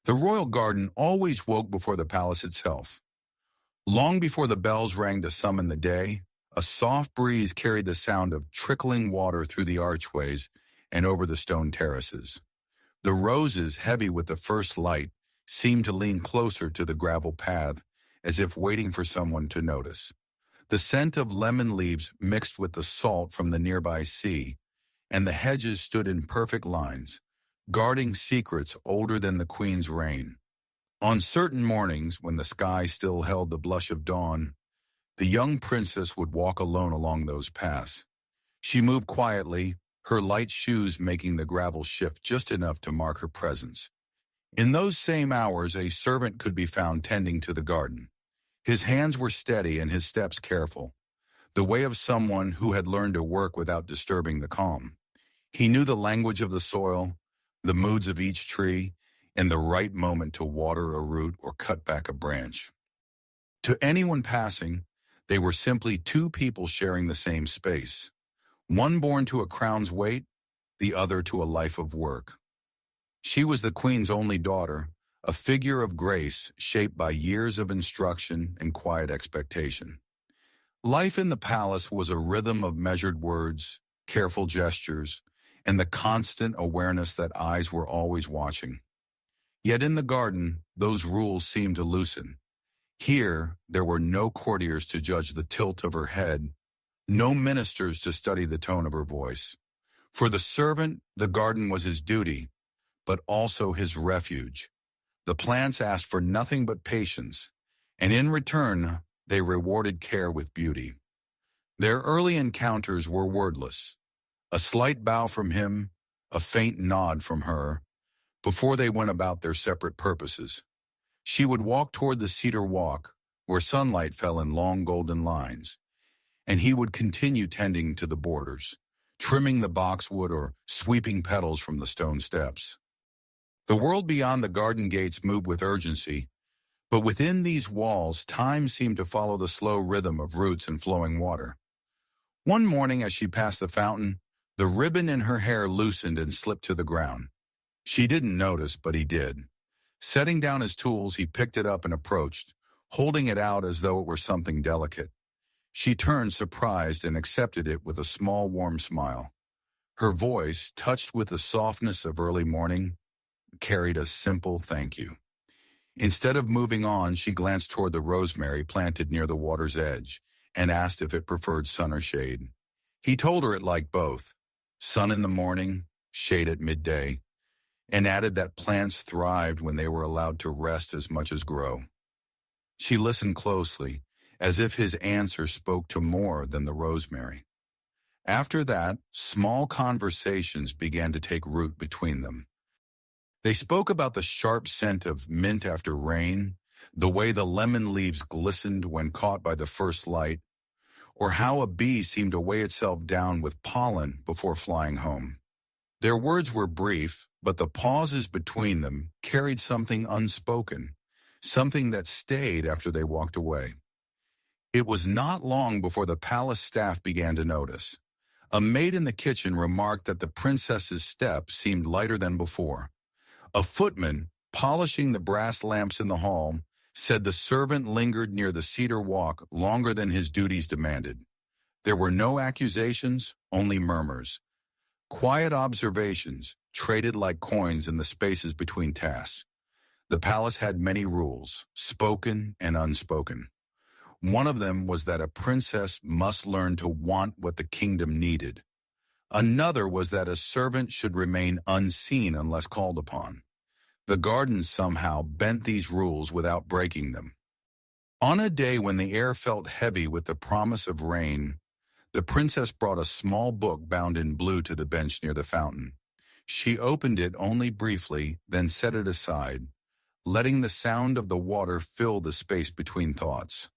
The royal garden always woke before the palace itself. Long before the bells rang to summon the day, a soft breeze carried the sound of trickling water through the archways and over the stone terraces. The roses, heavy with the first light, seemed to lean closer to the gravel path, as if waiting for someone to notice. The scent of lemon leaves mixed with the salt from the nearby sea, and the hedges stood in perfect lines, guarding secrets older than the queen's reign. On certain mornings, when the sky still held the blush of dawn, the young princess would walk alone along those paths. She moved quietly, her light shoes making the gravel shift just enough to mark her presence. In those same hours, a servant could be found tending to the garden. His hands were steady and his steps careful, the way of someone who had learned to work without disturbing the calm. He knew the language of the soil, the moods of each tree, and the right moment to water a root or cut back a branch. To anyone passing, they were simply two people sharing the same space, one born to a crown's weight, the other to a life of work. She was the queen's only daughter, a figure of grace shaped by years of instruction and quiet expectation. Life in the palace was a rhythm of measured words, careful gestures, and the constant awareness that eyes were always watching. Yet in the garden, those rules seemed to loosen. Here, there were no courtiers to judge the tilt of her head, no ministers to study the tone of her voice. For the servant, the garden was his duty, but also his refuge. The plants asked for nothing but patience, and in return, they rewarded care with beauty. Their early encounters were wordless. A slight bow from him, a faint nod from her, before they went about their separate purposes. She would walk toward the cedar walk, where sunlight fell in long golden lines, and he would continue tending to the borders, trimming the boxwood or sweeping petals from the stone steps. The world beyond the garden gates moved with urgency, but within these walls, time seemed to follow the slow rhythm of roots and flowing water. One morning, as she passed the fountain, the ribbon in her hair loosened and slipped to the ground. She didn't notice, but he did. Setting down his tools, he picked it up and approached, holding it out as though it were something delicate. She turned surprised and accepted it with a small, warm smile. Her voice, touched with the softness of early morning, carried a simple thank you. Instead of moving on, she glanced toward the rosemary planted near the water's edge and asked if it preferred sun or shade. He told her it liked both, sun in the morning, shade at midday, and added that plants thrived when they were allowed to rest as much as grow. She listened closely, as if his answer spoke to more than the rosemary. After that, small conversations began to take root between them. They spoke about the sharp scent of mint after rain, the way the lemon leaves glistened when caught by the first light, or how a bee seemed to weigh itself down with pollen before flying home. Their words were brief, but the pauses between them carried something unspoken, something that stayed after they walked away. It was not long before the palace staff began to notice. A maid in the kitchen remarked that the princess's step seemed lighter than before. A footman, polishing the brass lamps in the hall, said the servant lingered near the cedar walk longer than his duties demanded. There were no accusations, only murmurs. Quiet observations, traded like coins in the spaces between tasks. The palace had many rules, spoken and unspoken. One of them was that a princess must learn to want what the kingdom needed. Another was that a servant should remain unseen unless called upon. The garden somehow bent these rules without breaking them. On a day when the air felt heavy with the promise of rain, the princess brought a small book bound in blue to the bench near the fountain. She opened it only briefly, then set it aside, letting the sound of the water fill the space between thoughts.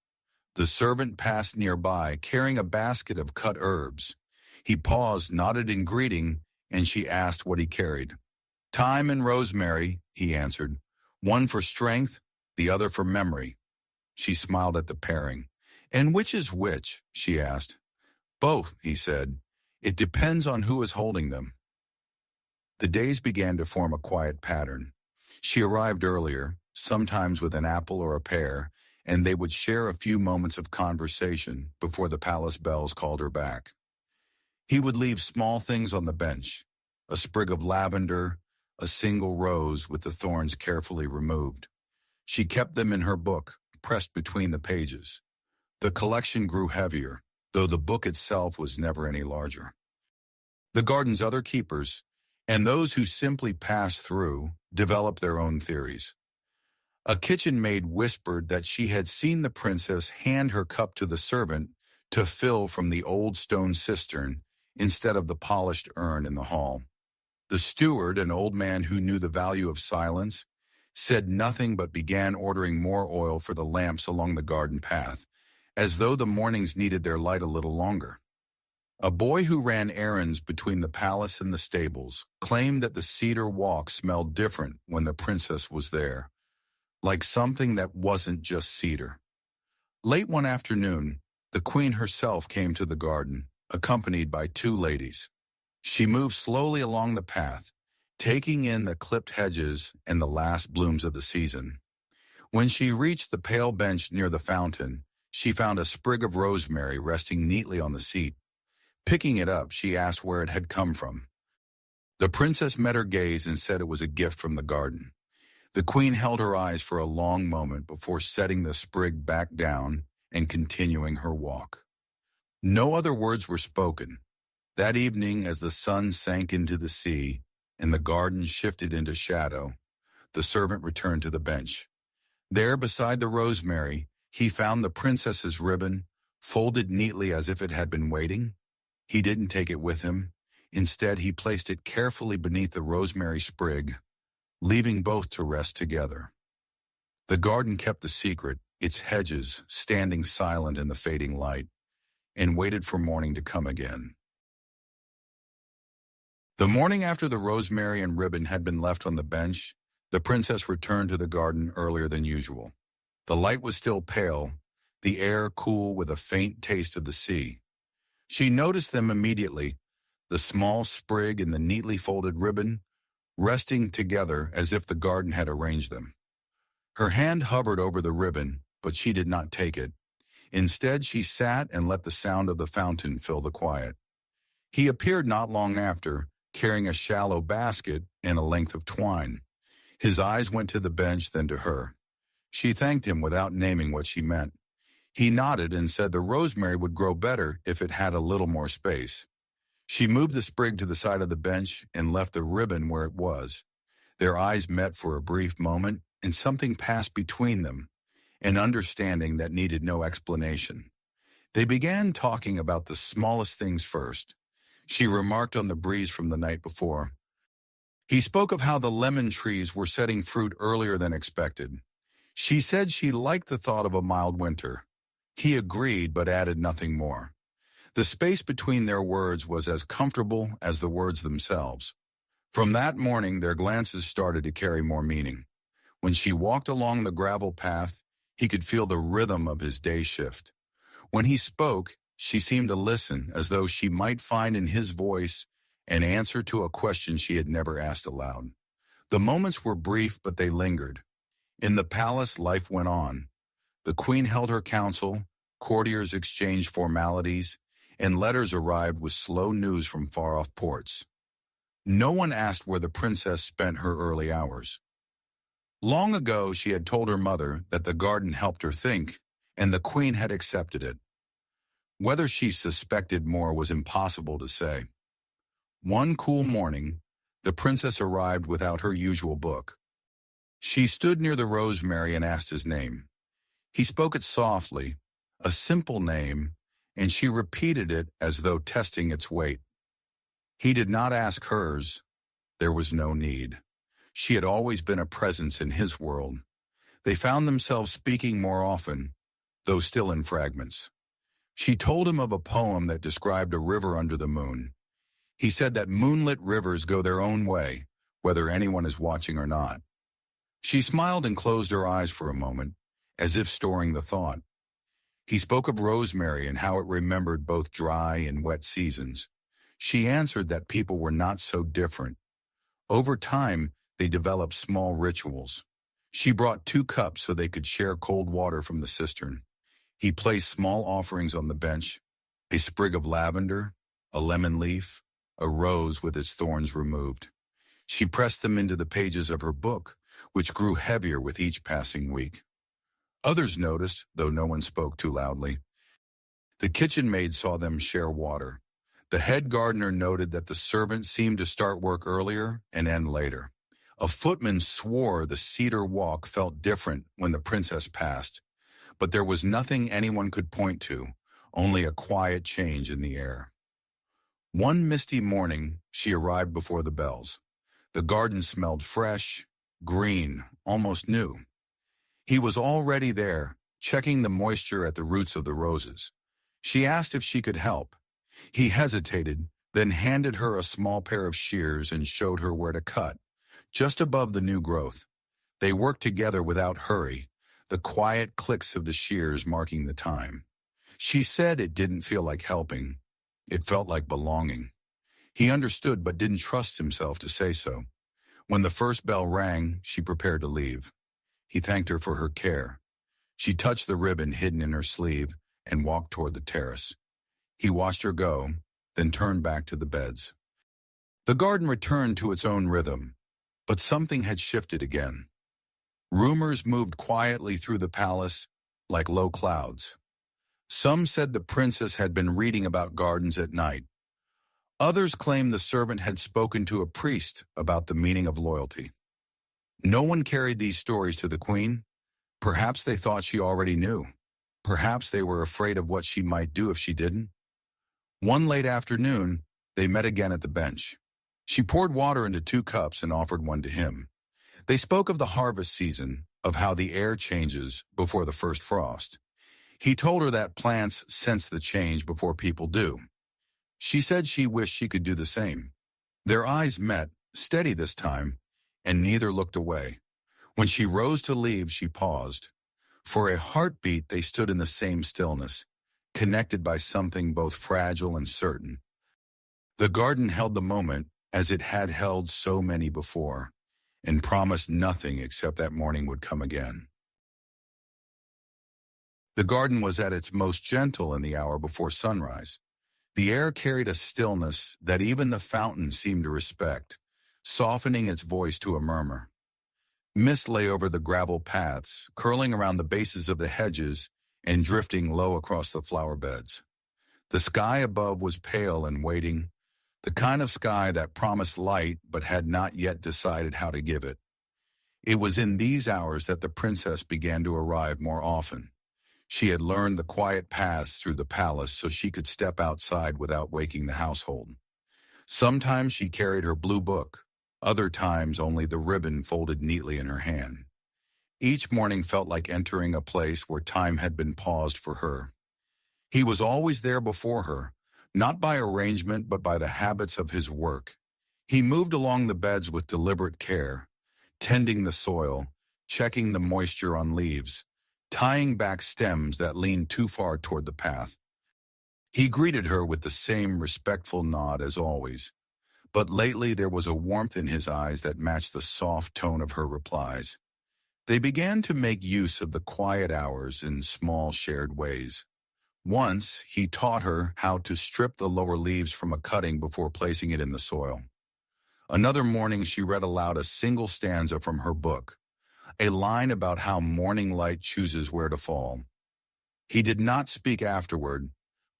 The servant passed nearby, carrying a basket of cut herbs. He paused, nodded in greeting, and she asked what he carried. "Thyme and rosemary," he answered. "One for strength, the other for memory." She smiled at the pairing. "And which is which?" she asked. "Both," he said. "It depends on who is holding them." The days began to form a quiet pattern. She arrived earlier, sometimes with an apple or a pear, and they would share a few moments of conversation before the palace bells called her back. He would leave small things on the bench, a sprig of lavender, a single rose with the thorns carefully removed. She kept them in her book, pressed between the pages. The collection grew heavier, though the book itself was never any larger. The garden's other keepers, and those who simply passed through, developed their own theories. A kitchen maid whispered that she had seen the princess hand her cup to the servant to fill from the old stone cistern instead of the polished urn in the hall. The steward, an old man who knew the value of silence, said nothing but began ordering more oil for the lamps along the garden path, as though the mornings needed their light a little longer. A boy who ran errands between the palace and the stables claimed that the cedar walk smelled different when the princess was there, like something that wasn't just cedar. Late one afternoon, the queen herself came to the garden, accompanied by two ladies. She moved slowly along the path, taking in the clipped hedges and the last blooms of the season. When she reached the pale bench near the fountain, she found a sprig of rosemary resting neatly on the seat. Picking it up, she asked where it had come from. The princess met her gaze and said it was a gift from the garden. The queen held her eyes for a long moment before setting the sprig back down and continuing her walk. No other words were spoken. That evening, as the sun sank into the sea and the garden shifted into shadow, the servant returned to the bench. There, beside the rosemary, he found the princess's ribbon, folded neatly as if it had been waiting. He didn't take it with him. Instead, he placed it carefully beneath the rosemary sprig, leaving both to rest together. The garden kept the secret, its hedges standing silent in the fading light, and waited for morning to come again. The morning after the rosemary and ribbon had been left on the bench, the princess returned to the garden earlier than usual. The light was still pale, the air cool with a faint taste of the sea. She noticed them immediately, the small sprig and the neatly folded ribbon, resting together as if the garden had arranged them. Her hand hovered over the ribbon, but she did not take it. Instead, she sat and let the sound of the fountain fill the quiet. He appeared not long after, carrying a shallow basket and a length of twine. His eyes went to the bench, then to her. She thanked him without naming what she meant. He nodded and said the rosemary would grow better if it had a little more space. She moved the sprig to the side of the bench and left the ribbon where it was. Their eyes met for a brief moment, and something passed between them, an understanding that needed no explanation. They began talking about the smallest things first. She remarked on the breeze from the night before. He spoke of how the lemon trees were setting fruit earlier than expected. She said she liked the thought of a mild winter. He agreed, but added nothing more. The space between their words was as comfortable as the words themselves. From that morning, their glances started to carry more meaning. When she walked along the gravel path, he could feel the rhythm of his day shift. When he spoke, she seemed to listen, as though she might find in his voice an answer to a question she had never asked aloud. The moments were brief, but they lingered. In the palace, life went on. The queen held her council, courtiers exchanged formalities, and letters arrived with slow news from far-off ports. No one asked where the princess spent her early hours. Long ago, she had told her mother that the garden helped her think, and the queen had accepted it. Whether she suspected more was impossible to say. One cool morning, the princess arrived without her usual book. She stood near the rosemary and asked his name. He spoke it softly, a simple name, and she repeated it as though testing its weight. He did not ask hers. There was no need. She had always been a presence in his world. They found themselves speaking more often, though still in fragments. She told him of a poem that described a river under the moon. He said that moonlit rivers go their own way, whether anyone is watching or not. She smiled and closed her eyes for a moment, as if storing the thought. He spoke of rosemary and how it remembered both dry and wet seasons. She answered that people were not so different. Over time, they developed small rituals. She brought 2 cups so they could share cold water from the cistern. He placed small offerings on the bench, a sprig of lavender, a lemon leaf, a rose with its thorns removed. She pressed them into the pages of her book, which grew heavier with each passing week. Others noticed, though no one spoke too loudly. The kitchen maid saw them share water. The head gardener noted that the servants seemed to start work earlier and end later. A footman swore the cedar walk felt different when the princess passed, but there was nothing anyone could point to, only a quiet change in the air. One misty morning, she arrived before the bells. The garden smelled fresh, green, almost new. He was already there, checking the moisture at the roots of the roses. She asked if she could help. He hesitated, then handed her a small pair of shears and showed her where to cut, just above the new growth. They worked together without hurry, the quiet clicks of the shears marking the time. She said it didn't feel like helping. It felt like belonging. He understood but didn't trust himself to say so. When the first bell rang, she prepared to leave. He thanked her for her care. She touched the ribbon hidden in her sleeve and walked toward the terrace. He watched her go, then turned back to the beds. The garden returned to its own rhythm, but something had shifted again. Rumors moved quietly through the palace like low clouds. Some said the princess had been reading about gardens at night. Others claimed the servant had spoken to a priest about the meaning of loyalty. No one carried these stories to the queen. Perhaps they thought she already knew. Perhaps they were afraid of what she might do if she didn't. One late afternoon, they met again at the bench. She poured water into 2 cups and offered one to him. They spoke of the harvest season, of how the air changes before the first frost. He told her that plants sense the change before people do. She said she wished she could do the same. Their eyes met, steady this time, and neither looked away. When she rose to leave, she paused. For a heartbeat, they stood in the same stillness, connected by something both fragile and certain. The garden held the moment as it had held so many before, and promised nothing except that morning would come again. The garden was at its most gentle in the hour before sunrise. The air carried a stillness that even the fountain seemed to respect, softening its voice to a murmur. Mist lay over the gravel paths, curling around the bases of the hedges and drifting low across the flower beds. The sky above was pale and waiting, the kind of sky that promised light but had not yet decided how to give it. It was in these hours that the princess began to arrive more often. She had learned the quiet paths through the palace so she could step outside without waking the household. Sometimes she carried her blue book, other times only the ribbon folded neatly in her hand. Each morning felt like entering a place where time had been paused for her. He was always there before her, not by arrangement but by the habits of his work. He moved along the beds with deliberate care, tending the soil, checking the moisture on leaves, tying back stems that leaned too far toward the path. He greeted her with the same respectful nod as always, but lately there was a warmth in his eyes that matched the soft tone of her replies. They began to make use of the quiet hours in small shared ways. Once, he taught her how to strip the lower leaves from a cutting before placing it in the soil. Another morning, she read aloud a single stanza from her book, a line about how morning light chooses where to fall. He did not speak afterward,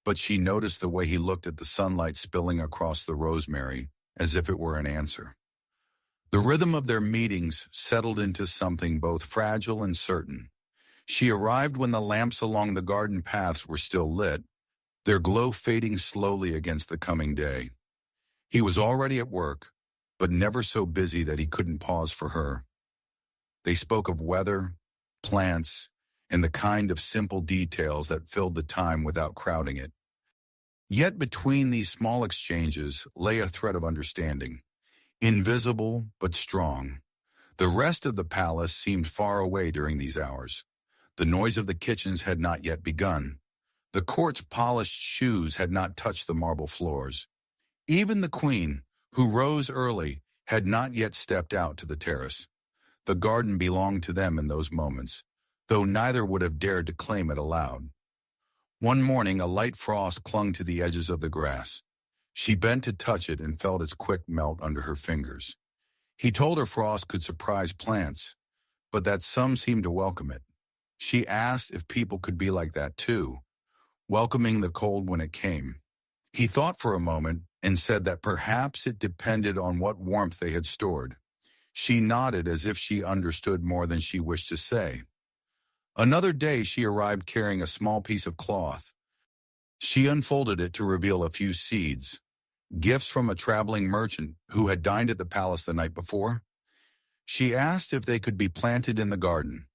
but she noticed the way he looked at the sunlight spilling across the rosemary, as if it were an answer. The rhythm of their meetings settled into something both fragile and certain. She arrived when the lamps along the garden paths were still lit, their glow fading slowly against the coming day. He was already at work, but never so busy that he couldn't pause for her. They spoke of weather, plants, and the kind of simple details that filled the time without crowding it. Yet between these small exchanges lay a thread of understanding, invisible but strong. The rest of the palace seemed far away during these hours. The noise of the kitchens had not yet begun. The court's polished shoes had not touched the marble floors. Even the queen, who rose early, had not yet stepped out to the terrace. The garden belonged to them in those moments, though neither would have dared to claim it aloud. One morning, a light frost clung to the edges of the grass. She bent to touch it and felt its quick melt under her fingers. He told her frost could surprise plants, but that some seemed to welcome it. She asked if people could be like that too, welcoming the cold when it came. He thought for a moment and said that perhaps it depended on what warmth they had stored. She nodded as if she understood more than she wished to say. Another day she arrived carrying a small piece of cloth. She unfolded it to reveal a few seeds, gifts from a traveling merchant who had dined at the palace the night before. She asked if they could be planted in the garden.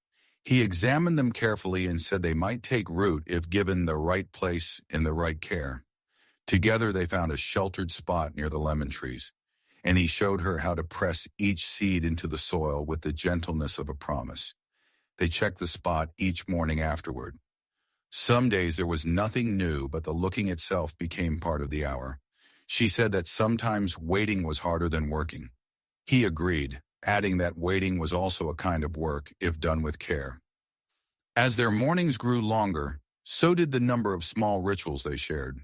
He examined them carefully and said they might take root if given the right place and the right care. Together they found a sheltered spot near the lemon trees, and he showed her how to press each seed into the soil with the gentleness of a promise. They checked the spot each morning afterward. Some days there was nothing new, but the looking itself became part of the hour. She said that sometimes waiting was harder than working. He agreed, adding that waiting was also a kind of work if done with care. As their mornings grew longer, so did the number of small rituals they shared.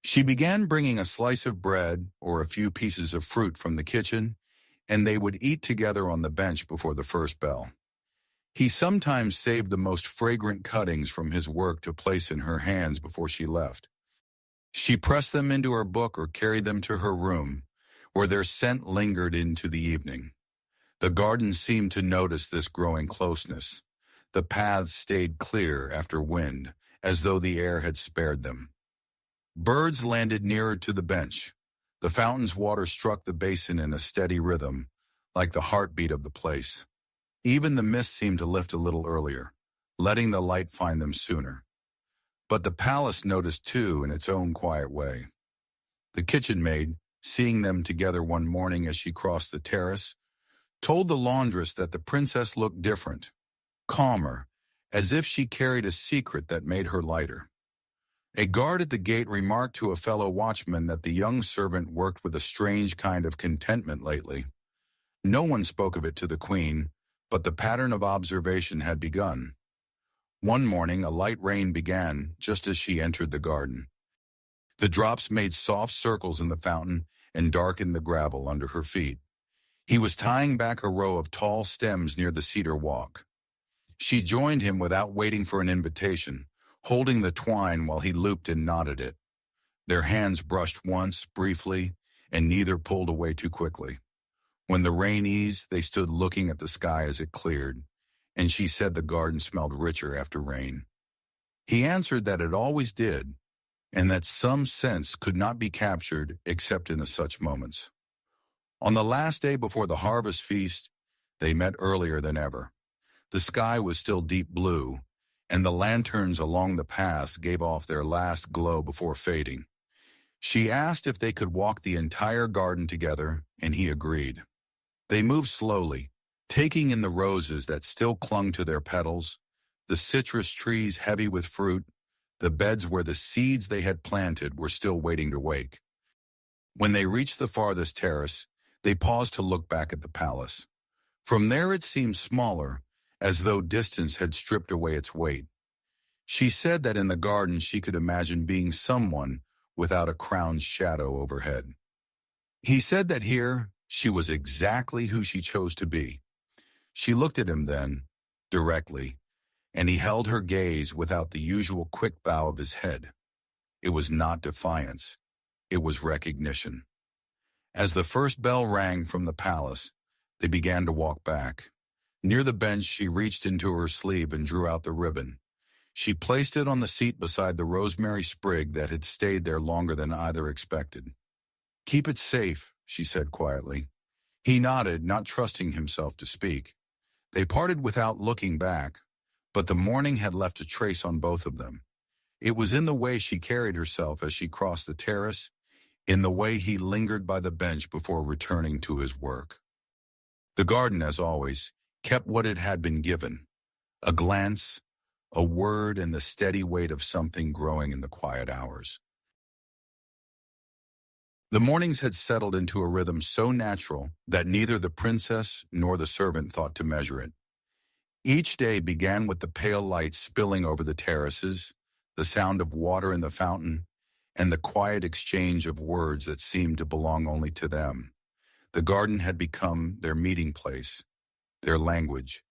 She began bringing a slice of bread or a few pieces of fruit from the kitchen, and they would eat together on the bench before the first bell. He sometimes saved the most fragrant cuttings from his work to place in her hands before she left. She pressed them into her book or carried them to her room, where their scent lingered into the evening. The garden seemed to notice this growing closeness. The paths stayed clear after wind, as though the air had spared them. Birds landed nearer to the bench. The fountain's water struck the basin in a steady rhythm, like the heartbeat of the place. Even the mist seemed to lift a little earlier, letting the light find them sooner. But the palace noticed too in its own quiet way. The kitchen maid, seeing them together one morning as she crossed the terrace, told the laundress that the princess looked different, calmer, as if she carried a secret that made her lighter. A guard at the gate remarked to a fellow watchman that the young servant worked with a strange kind of contentment lately. No one spoke of it to the queen, but the pattern of observation had begun. One morning, a light rain began just as she entered the garden. The drops made soft circles in the fountain and darkened the gravel under her feet. He was tying back a row of tall stems near the cedar walk. She joined him without waiting for an invitation, holding the twine while he looped and knotted it. Their hands brushed once, briefly, and neither pulled away too quickly. When the rain eased, they stood looking at the sky as it cleared, and she said the garden smelled richer after rain. He answered that it always did, and that some sense could not be captured except in such moments. On the last day before the harvest feast, they met earlier than ever. The sky was still deep blue, and the lanterns along the paths gave off their last glow before fading. She asked if they could walk the entire garden together, and he agreed. They moved slowly, taking in the roses that still clung to their petals, the citrus trees heavy with fruit, the beds where the seeds they had planted were still waiting to wake. When they reached the farthest terrace, they paused to look back at the palace. From there it seemed smaller, as though distance had stripped away its weight. She said that in the garden she could imagine being someone without a crown's shadow overhead. He said that here she was exactly who she chose to be. She looked at him then, directly, and he held her gaze without the usual quick bow of his head. It was not defiance. It was recognition. As the first bell rang from the palace, they began to walk back. Near the bench, she reached into her sleeve and drew out the ribbon. She placed it on the seat beside the rosemary sprig that had stayed there longer than either expected. "Keep it safe," she said quietly. He nodded, not trusting himself to speak. They parted without looking back, but the morning had left a trace on both of them. It was in the way she carried herself as she crossed the terrace, in the way he lingered by the bench before returning to his work. The garden, as always, kept what it had been given: a glance, a word, and the steady weight of something growing in the quiet hours. The mornings had settled into a rhythm so natural that neither the princess nor the servant thought to measure it. Each day began with the pale light spilling over the terraces, the sound of water in the fountain, and the quiet exchange of words that seemed to belong only to them. The garden had become their meeting place, their language,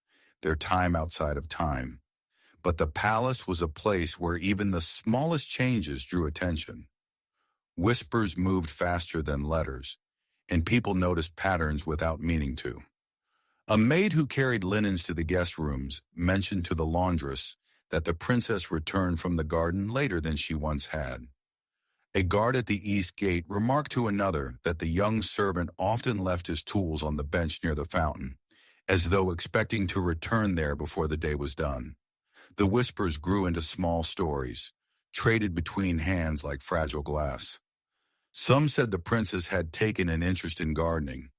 their time outside of time. But the palace was a place where even the smallest changes drew attention. Whispers moved faster than letters, and people noticed patterns without meaning to. A maid who carried linens to the guest rooms mentioned to the laundress that the princess returned from the garden later than she once had. A guard at the east gate remarked to another that the young servant often left his tools on the bench near the fountain, as though expecting to return there before the day was done. The whispers grew into small stories, traded between hands like fragile glass. Some said the princess had taken an interest in gardening.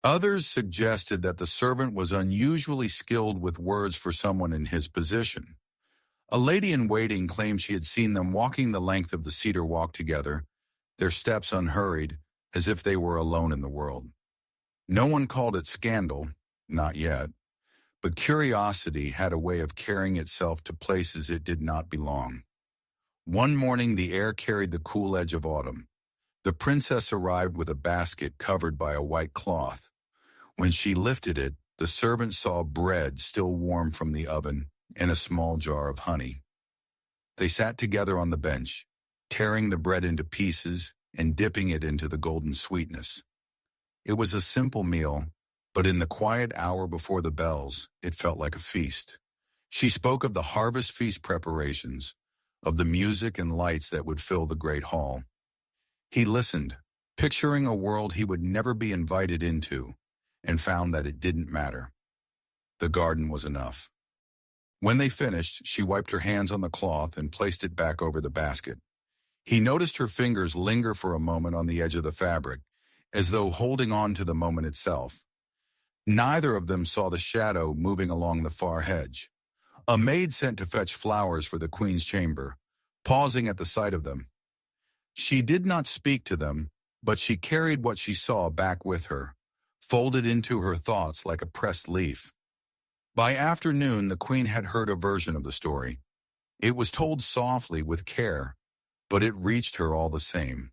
Others suggested that the servant was unusually skilled with words for someone in his position. A lady-in-waiting claimed she had seen them walking the length of the cedar walk together, their steps unhurried, as if they were alone in the world. No one called it scandal, not yet, but curiosity had a way of carrying itself to places it did not belong. One morning the air carried the cool edge of autumn. The princess arrived with a basket covered by a white cloth. When she lifted it, the servant saw bread still warm from the oven and a small jar of honey. They sat together on the bench, tearing the bread into pieces and dipping it into the golden sweetness. It was a simple meal, but in the quiet hour before the bells, it felt like a feast. She spoke of the harvest feast preparations, of the music and lights that would fill the great hall. He listened, picturing a world he would never be invited into, and found that it didn't matter. The garden was enough. When they finished, she wiped her hands on the cloth and placed it back over the basket. He noticed her fingers linger for a moment on the edge of the fabric, as though holding on to the moment itself. Neither of them saw the shadow moving along the far hedge. A maid sent to fetch flowers for the queen's chamber, pausing at the sight of them. She did not speak to them, but she carried what she saw back with her, folded into her thoughts like a pressed leaf. By afternoon, the queen had heard a version of the story. It was told softly with care, but it reached her all the same.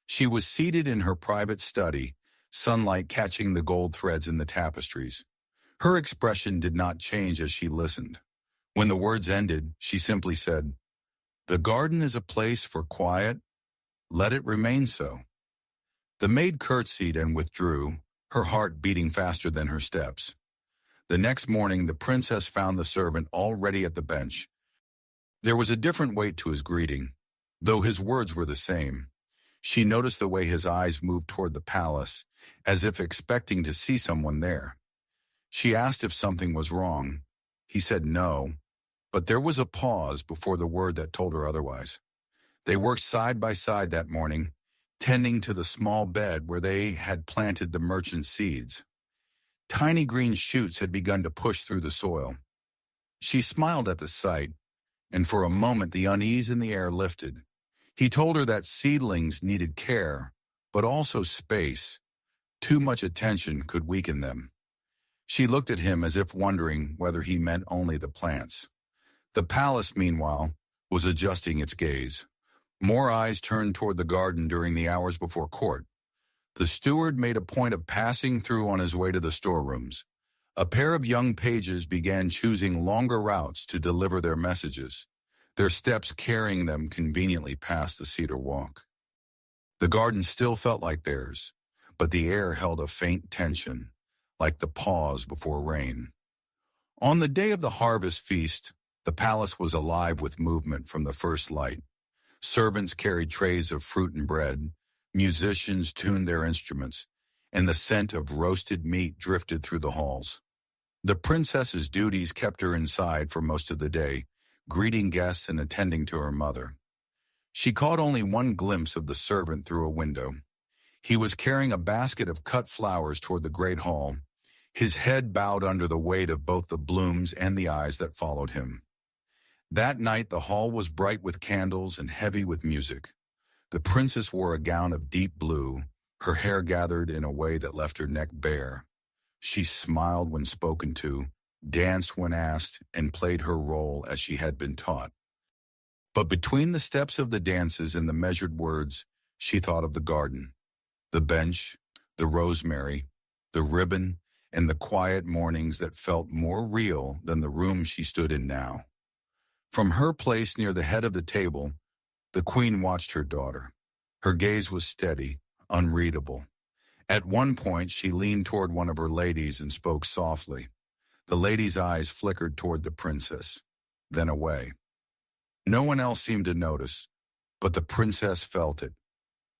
She was seated in her private study, sunlight catching the gold threads in the tapestries. Her expression did not change as she listened. When the words ended, she simply said, "The garden is a place for quiet. Let it remain so." The maid curtsied and withdrew, her heart beating faster than her steps. The next morning, the princess found the servant already at the bench. There was a different weight to his greeting, though his words were the same. She noticed the way his eyes moved toward the palace, as if expecting to see someone there. She asked if something was wrong. He said no, but there was a pause before the word that told her otherwise. They worked side by side that morning, tending to the small bed where they had planted the merchant's seeds. Tiny green shoots had begun to push through the soil. She smiled at the sight, and for a moment the unease in the air lifted. He told her that seedlings needed care, but also space. Too much attention could weaken them. She looked at him as if wondering whether he meant only the plants. The palace, meanwhile, was adjusting its gaze. More eyes turned toward the garden during the hours before court. The steward made a point of passing through on his way to the storerooms. A pair of young pages began choosing longer routes to deliver their messages, their steps carrying them conveniently past the cedar walk. The garden still felt like theirs, but the air held a faint tension, like the pause before rain. On the day of the harvest feast, the palace was alive with movement from the first light. Servants carried trays of fruit and bread, musicians tuned their instruments, and the scent of roasted meat drifted through the halls. The princess's duties kept her inside for most of the day, greeting guests and attending to her mother. She caught only one glimpse of the servant through a window. He was carrying a basket of cut flowers toward the great hall, his head bowed under the weight of both the blooms and the eyes that followed him. That night the hall was bright with candles and heavy with music. The princess wore a gown of deep blue, her hair gathered in a way that left her neck bare. She smiled when spoken to, danced when asked, and played her role as she had been taught. But between the steps of the dances and the measured words, she thought of the garden, the bench, the rosemary, the ribbon, and the quiet mornings that felt more real than the room she stood in now. From her place near the head of the table, the queen watched her daughter. Her gaze was steady, unreadable. At one point, she leaned toward one of her ladies and spoke softly. The lady's eyes flickered toward the princess, then away. No one else seemed to notice, but the princess felt it,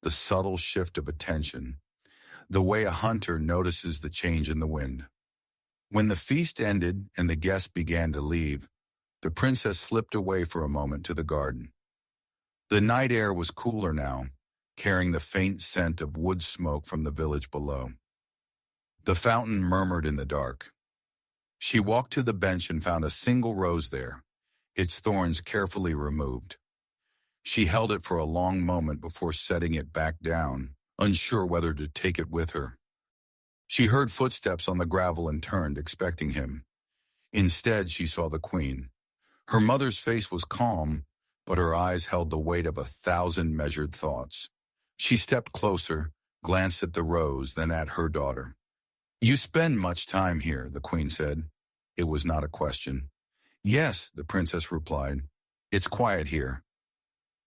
the subtle shift of attention, the way a hunter notices the change in the wind. When the feast ended and the guests began to leave, the princess slipped away for a moment to the garden. The night air was cooler now, carrying the faint scent of wood smoke from the village below. The fountain murmured in the dark. She walked to the bench and found a single rose there, its thorns carefully removed. She held it for a long moment before setting it back down, unsure whether to take it with her. She heard footsteps on the gravel and turned, expecting him. Instead, she saw the queen. Her mother's face was calm, but her eyes held the weight of 1,000 measured thoughts. She stepped closer, glanced at the rose, then at her daughter. "You spend much time here," the queen said. It was not a question. "Yes," the princess replied. "It's quiet here."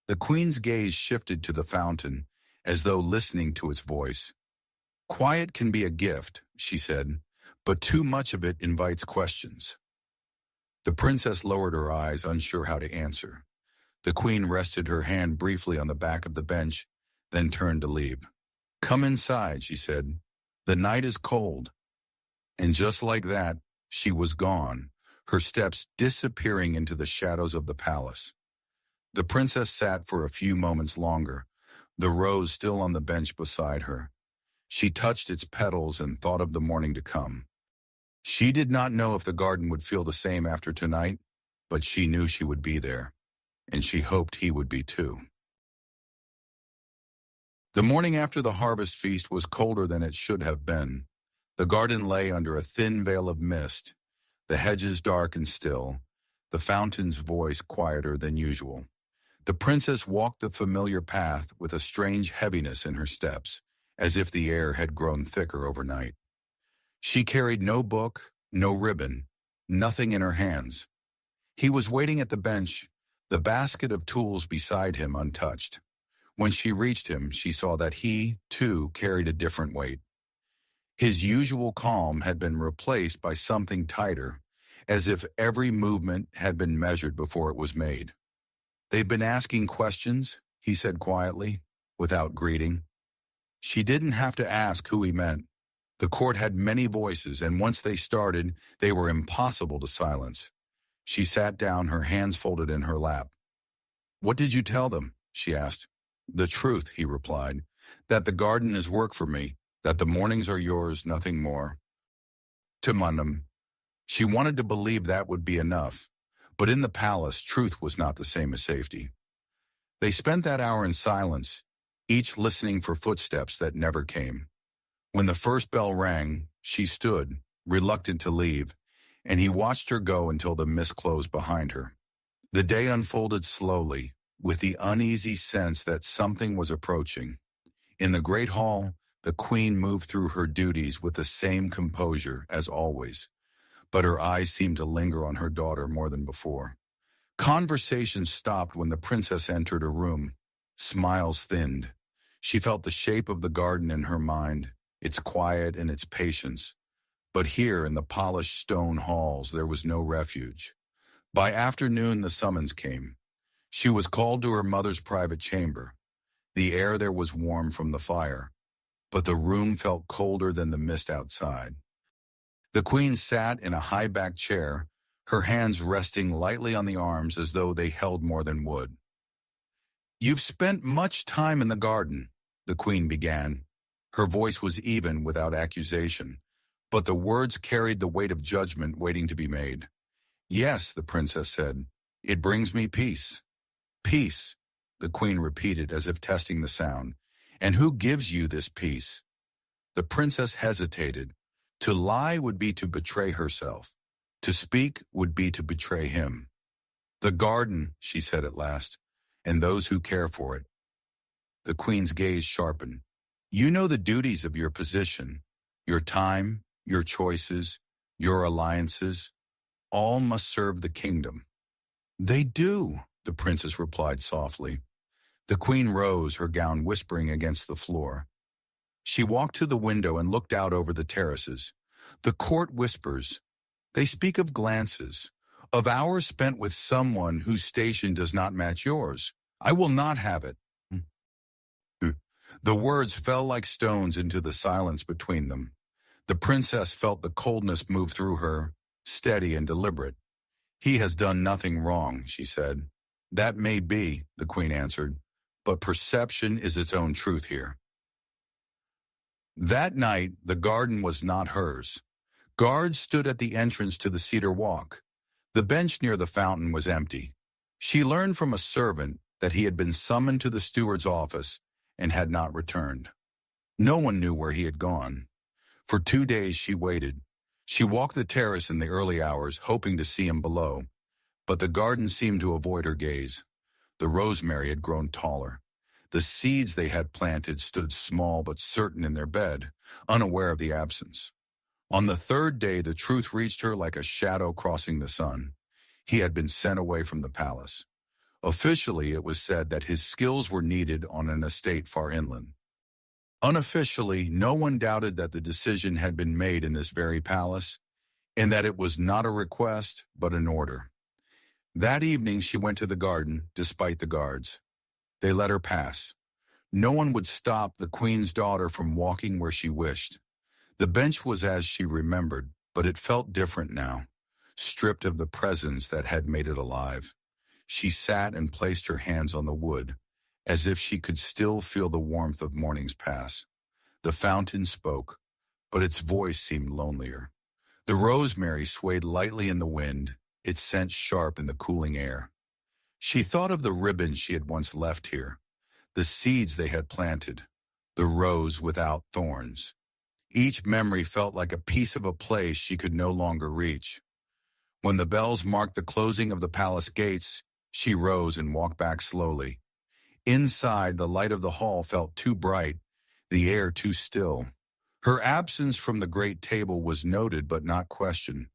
The queen's gaze shifted to the fountain, as though listening to its voice. "Quiet can be a gift," she said, "but too much of it invites questions." The princess lowered her eyes, unsure how to answer. The queen rested her hand briefly on the back of the bench, then turned to leave. "Come inside," she said. "The night is cold." And just like that, she was gone, her steps disappearing into the shadows of the palace. The princess sat for a few moments longer, the rose still on the bench beside her. She touched its petals and thought of the morning to come. She did not know if the garden would feel the same after tonight, but she knew she would be there, and she hoped he would be too. The morning after the harvest feast was colder than it should have been. The garden lay under a thin veil of mist, the hedges dark and still, the fountain's voice quieter than usual. The princess walked the familiar path with a strange heaviness in her steps, as if the air had grown thicker overnight. She carried no book, no ribbon, nothing in her hands. He was waiting at the bench, the basket of tools beside him untouched. When she reached him, she saw that he, too, carried a different weight. His usual calm had been replaced by something tighter, as if every movement had been measured before it was made. "They've been asking questions," he said quietly, without greeting. She didn't have to ask who he meant. The court had many voices, and once they started, they were impossible to silence. She sat down, her hands folded in her lap. "What did you tell them?" she asked. "The truth," he replied, "that the garden is work for me, that the mornings are yours, nothing more." To Mundum, she wanted to believe that would be enough, but in the palace, truth was not the same as safety. They spent that hour in silence, each listening for footsteps that never came. When the first bell rang, she stood, reluctant to leave, and he watched her go until the mist closed behind her. The day unfolded slowly, with the uneasy sense that something was approaching. In the great hall, the queen moved through her duties with the same composure as always, but her eyes seemed to linger on her daughter more than before. Conversation stopped when the princess entered a room. Smiles thinned. She felt the shape of the garden in her mind, its quiet and its patience. But here in the polished stone halls there was no refuge. By afternoon the summons came. She was called to her mother's private chamber. The air there was warm from the fire, but the room felt colder than the mist outside. The queen sat in a high-backed chair, her hands resting lightly on the arms as though they held more than wood. "You've spent much time in the garden," the queen began. Her voice was even, without accusation, but the words carried the weight of judgment waiting to be made. "Yes," the princess said, "it brings me peace. Peace, the queen repeated as if testing the sound. And who gives you this peace? The princess hesitated. To lie would be to betray herself. To speak would be to betray him. The garden, she said at last, and those who care for it. The queen's gaze sharpened. You know the duties of your position, your time, your choices, your alliances. All must serve the kingdom. They do, the princess replied softly. The queen rose, her gown whispering against the floor. She walked to the window and looked out over the terraces. The court whispers. They speak of glances, of hours spent with someone whose station does not match yours. I will not have it. The words fell like stones into the silence between them. The princess felt the coldness move through her, steady and deliberate. He has done nothing wrong, she said. That may be, the queen answered, but perception is its own truth here. That night, the garden was not hers. Guards stood at the entrance to the cedar walk. The bench near the fountain was empty. She learned from a servant that he had been summoned to the steward's office and had not returned. No one knew where he had gone. For 2 days she waited. She walked the terrace in the early hours, hoping to see him below. But the garden seemed to avoid her gaze. The rosemary had grown taller. The seeds they had planted stood small but certain in their bed, unaware of the absence. On the 3rd day, the truth reached her like a shadow crossing the sun. He had been sent away from the palace. Officially, it was said that his skills were needed on an estate far inland. Unofficially, no one doubted that the decision had been made in this very palace, and that it was not a request, but an order. That evening she went to the garden, despite the guards. They let her pass. No one would stop the queen's daughter from walking where she wished. The bench was as she remembered, but it felt different now, stripped of the presence that had made it alive. She sat and placed her hands on the wood, as if she could still feel the warmth of morning's pass. The fountain spoke, but its voice seemed lonelier. The rosemary swayed lightly in the wind, its scent sharp in the cooling air. She thought of the ribbons she had once left here, the seeds they had planted, the rose without thorns. Each memory felt like a piece of a place she could no longer reach. When the bells marked the closing of the palace gates, she rose and walked back slowly. Inside, the light of the hall felt too bright, the air too still. Her absence from the great table was noted but not questioned.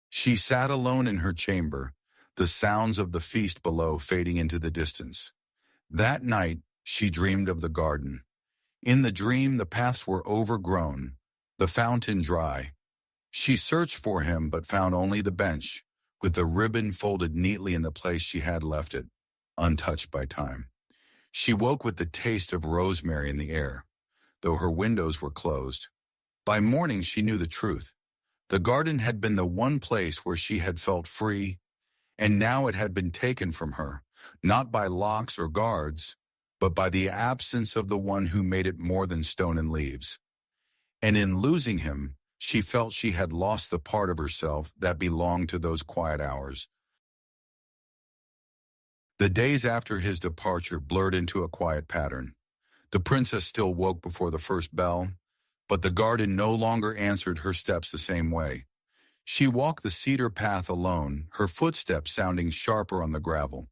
She sat alone in her chamber, the sounds of the feast below fading into the distance. That night, she dreamed of the garden. In the dream, the paths were overgrown, the fountain dry. She searched for him but found only the bench, with the ribbon folded neatly in the place she had left it, untouched by time. She woke with the taste of rosemary in the air, though her windows were closed. By morning she knew the truth. The garden had been the one place where she had felt free, and now it had been taken from her, not by locks or guards, but by the absence of the one who made it more than stone and leaves. And in losing him, she felt she had lost the part of herself that belonged to those quiet hours. The days after his departure blurred into a quiet pattern. The princess still woke before the first bell, but the garden no longer answered her steps the same way. She walked the cedar path alone, her footsteps sounding sharper on the gravel.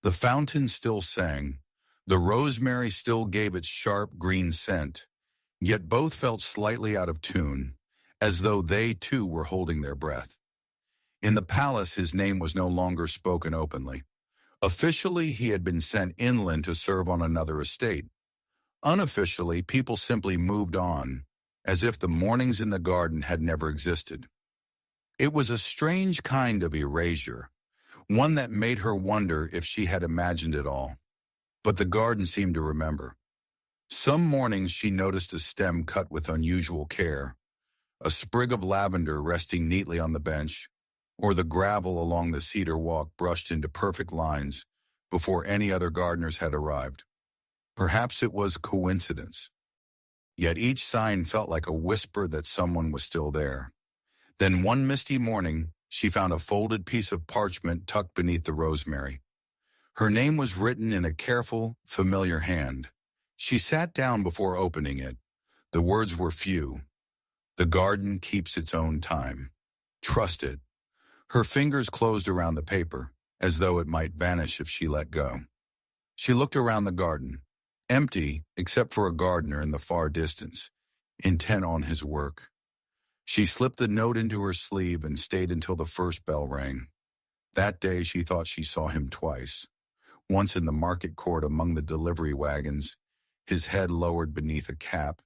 The fountain still sang. The rosemary still gave its sharp green scent, yet both felt slightly out of tune, as though they too were holding their breath. In the palace, his name was no longer spoken openly. Officially, he had been sent inland to serve on another estate. Unofficially, people simply moved on, as if the mornings in the garden had never existed. It was a strange kind of erasure, one that made her wonder if she had imagined it all. But the garden seemed to remember. Some mornings she noticed a stem cut with unusual care, a sprig of lavender resting neatly on the bench, or the gravel along the cedar walk brushed into perfect lines before any other gardeners had arrived. Perhaps it was coincidence. Yet each sign felt like a whisper that someone was still there. Then one misty morning, she found a folded piece of parchment tucked beneath the rosemary. Her name was written in a careful, familiar hand. She sat down before opening it. The words were few. The garden keeps its own time. Trust it. Her fingers closed around the paper, as though it might vanish if she let go. She looked around the garden, empty except for a gardener in the far distance, intent on his work. She slipped the note into her sleeve and stayed until the first bell rang. That day she thought she saw him twice. Once in the market court among the delivery wagons, his head lowered beneath a cap,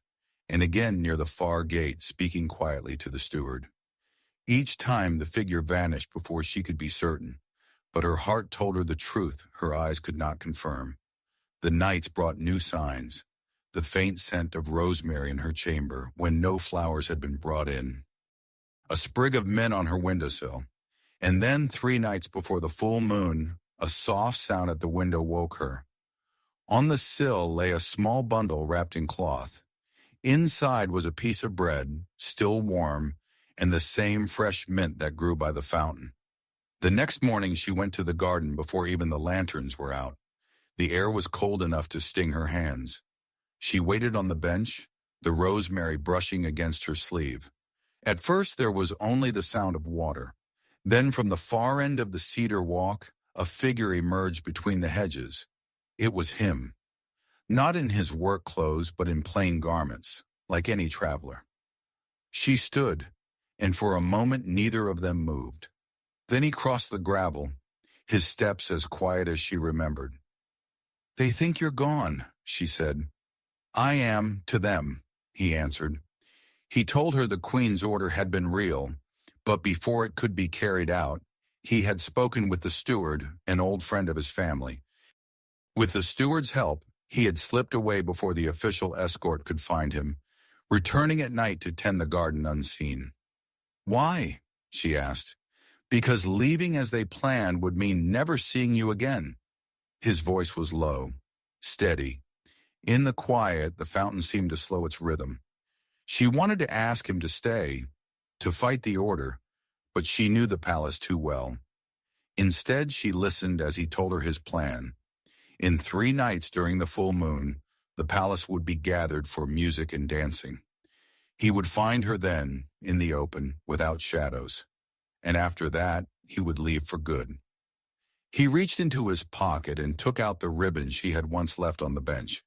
and again near the far gate speaking quietly to the steward. Each time the figure vanished before she could be certain, but her heart told her the truth her eyes could not confirm. The nights brought new signs, the faint scent of rosemary in her chamber when no flowers had been brought in, a sprig of mint on her windowsill, and then 3 nights before the full moon, a soft sound at the window woke her. On the sill lay a small bundle wrapped in cloth. Inside was a piece of bread, still warm, and the same fresh mint that grew by the fountain. The next morning she went to the garden before even the lanterns were out. The air was cold enough to sting her hands. She waited on the bench, the rosemary brushing against her sleeve. At first there was only the sound of water. Then from the far end of the cedar walk, a figure emerged between the hedges. It was him. Not in his work clothes, but in plain garments, like any traveler. She stood, and for a moment neither of them moved. Then he crossed the gravel, his steps as quiet as she remembered. "They think you're gone," she said. "I am, to them," he answered. He told her the Queen's order had been real, but before it could be carried out, he had spoken with the steward, an old friend of his family. With the steward's help, he had slipped away before the official escort could find him, returning at night to tend the garden unseen. "Why?" she asked. "Because leaving as they planned would mean never seeing you again." His voice was low, steady. In the quiet, the fountain seemed to slow its rhythm. She wanted to ask him to stay, to fight the order, but she knew the palace too well. Instead, she listened as he told her his plan. In 3 nights during the full moon, the palace would be gathered for music and dancing. He would find her then, in the open, without shadows. And after that, he would leave for good. He reached into his pocket and took out the ribbon she had once left on the bench.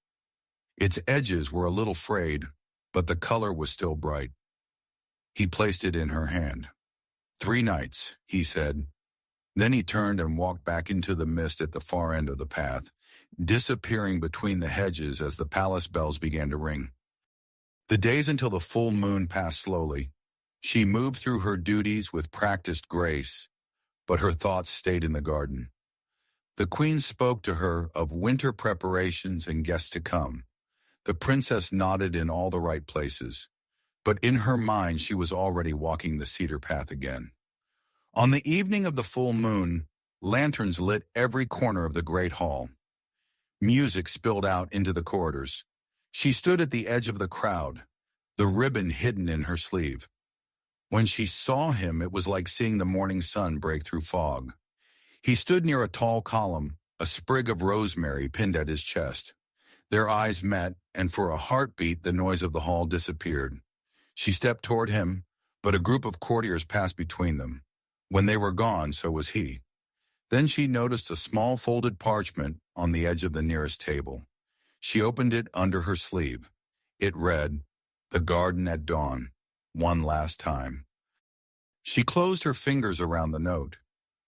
Its edges were a little frayed, but the color was still bright. He placed it in her hand. 3 nights, he said. Then he turned and walked back into the mist at the far end of the path, disappearing between the hedges as the palace bells began to ring. The days until the full moon passed slowly. She moved through her duties with practiced grace, but her thoughts stayed in the garden. The queen spoke to her of winter preparations and guests to come. The princess nodded in all the right places, but in her mind she was already walking the cedar path again. On the evening of the full moon, lanterns lit every corner of the great hall. Music spilled out into the corridors. She stood at the edge of the crowd, the ribbon hidden in her sleeve. When she saw him, it was like seeing the morning sun break through fog. He stood near a tall column, a sprig of rosemary pinned at his chest. Their eyes met, and for a heartbeat the noise of the hall disappeared. She stepped toward him, but a group of courtiers passed between them. When they were gone, so was he. Then she noticed a small folded parchment on the edge of the nearest table. She opened it under her sleeve. It read, "The garden at dawn, one last time." She closed her fingers around the note.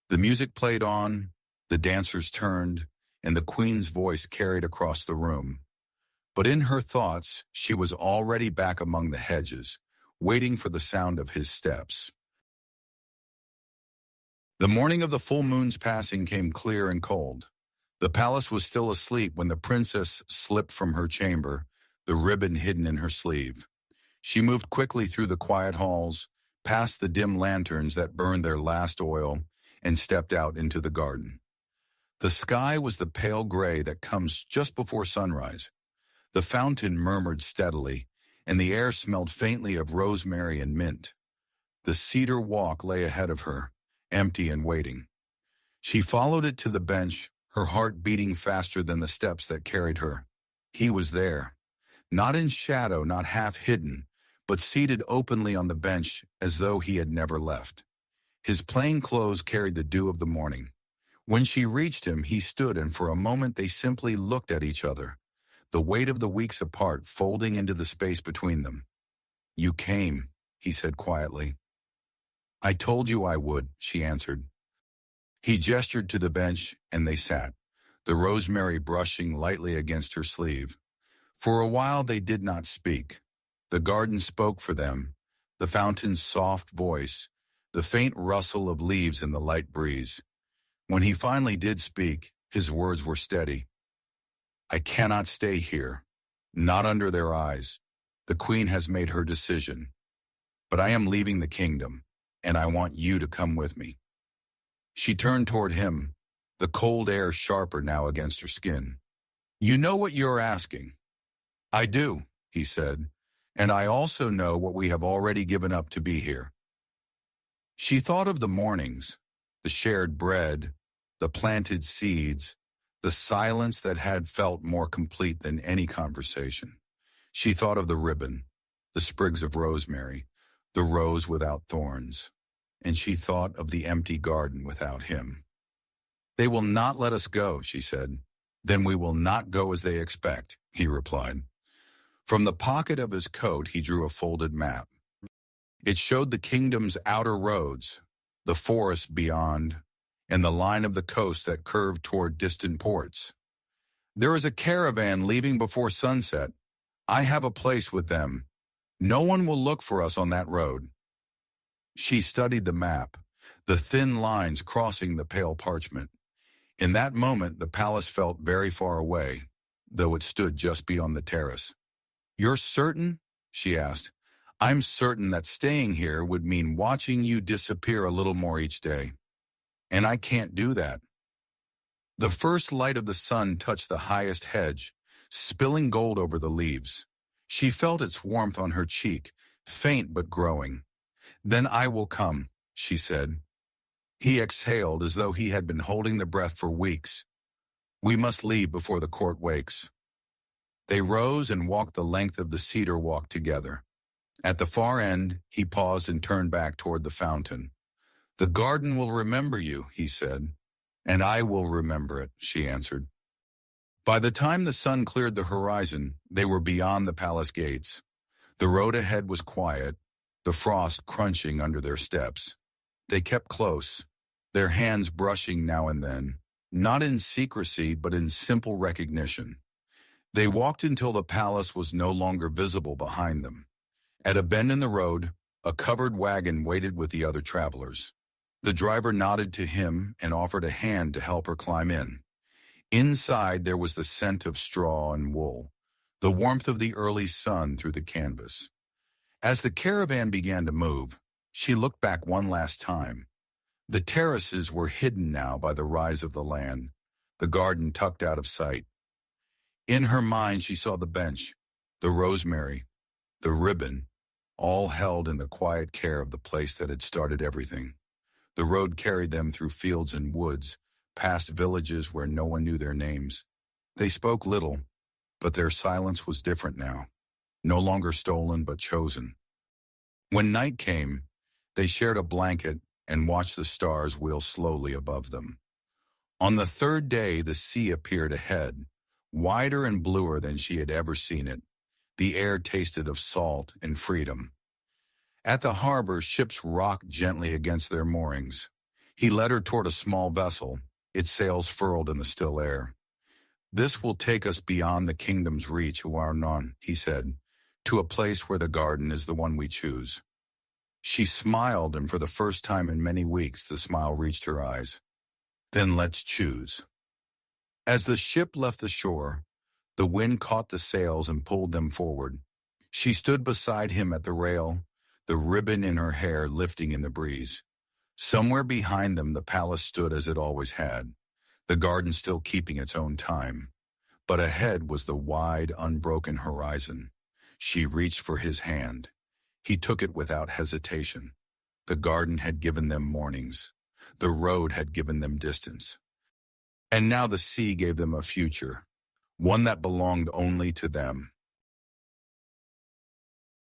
The music played on, the dancers turned, and the queen's voice carried across the room. But in her thoughts, she was already back among the hedges, waiting for the sound of his steps. The morning of the full moon's passing came clear and cold. The palace was still asleep when the princess slipped from her chamber, the ribbon hidden in her sleeve. She moved quickly through the quiet halls, past the dim lanterns that burned their last oil, and stepped out into the garden. The sky was the pale gray that comes just before sunrise. The fountain murmured steadily, and the air smelled faintly of rosemary and mint. The cedar walk lay ahead of her, empty and waiting. She followed it to the bench, her heart beating faster than the steps that carried her. He was there, not in shadow, not half hidden, but seated openly on the bench as though he had never left. His plain clothes carried the dew of the morning. When she reached him, he stood, and for a moment they simply looked at each other, the weight of the weeks apart folding into the space between them. "You came," he said quietly. "I told you I would," she answered. He gestured to the bench, and they sat, the rosemary brushing lightly against her sleeve. For a while they did not speak. The garden spoke for them, the fountain's soft voice, the faint rustle of leaves in the light breeze. When he finally did speak, his words were steady. "I cannot stay here, not under their eyes. The queen has made her decision. But I am leaving the kingdom, and I want you to come with me." She turned toward him, the cold air sharper now against her skin. "You know what you're asking." "I do," he said, "and I also know what we have already given up to be here." She thought of the mornings, the shared bread, the planted seeds, the silence that had felt more complete than any conversation. She thought of the ribbon, the sprigs of rosemary, the rose without thorns, and she thought of the empty garden without him. "They will not let us go," she said. "Then we will not go as they expect," he replied. From the pocket of his coat he drew a folded map. It showed the kingdom's outer roads, the forest beyond, and the line of the coast that curved toward distant ports. "There is a caravan leaving before sunset. I have a place with them. No one will look for us on that road." She studied the map, the thin lines crossing the pale parchment. In that moment the palace felt very far away, though it stood just beyond the terrace. "You're certain?" she asked. "I'm certain that staying here would mean watching you disappear a little more each day. And I can't do that." The first light of the sun touched the highest hedge, spilling gold over the leaves. She felt its warmth on her cheek, faint but growing. "Then I will come," she said. He exhaled as though he had been holding the breath for weeks. "We must leave before the court wakes." They rose and walked the length of the cedar walk together. At the far end, he paused and turned back toward the fountain. "The garden will remember you," he said. "And I will remember it," she answered. By the time the sun cleared the horizon, they were beyond the palace gates. The road ahead was quiet, the frost crunching under their steps. They kept close, their hands brushing now and then, not in secrecy but in simple recognition. They walked until the palace was no longer visible behind them. At a bend in the road, a covered wagon waited with the other travelers. The driver nodded to him and offered a hand to help her climb in. Inside there was the scent of straw and wool, the warmth of the early sun through the canvas. As the caravan began to move, she looked back one last time. The terraces were hidden now by the rise of the land, the garden tucked out of sight. In her mind she saw the bench, the rosemary, the ribbon, all held in the quiet care of the place that had started everything. The road carried them through fields and woods, past villages where no one knew their names. They spoke little, but their silence was different now, no longer stolen but chosen. When night came, they shared a blanket and watched the stars wheel slowly above them. On the third day, the sea appeared ahead, wider and bluer than she had ever seen it. The air tasted of salt and freedom. At the harbor, ships rocked gently against their moorings. He led her toward a small vessel, its sails furled in the still air. "This will take us beyond the kingdom's reach, Uarnon," he said, "to a place where the garden is the one we choose." She smiled, and for the first time in many weeks the smile reached her eyes. "Then let's choose." As the ship left the shore, the wind caught the sails and pulled them forward. She stood beside him at the rail, the ribbon in her hair lifting in the breeze. Somewhere behind them the palace stood as it always had, the garden still keeping its own time. But ahead was the wide, unbroken horizon. She reached for his hand. He took it without hesitation. The garden had given them mornings. The road had given them distance. And now the sea gave them a future, one that belonged only to them.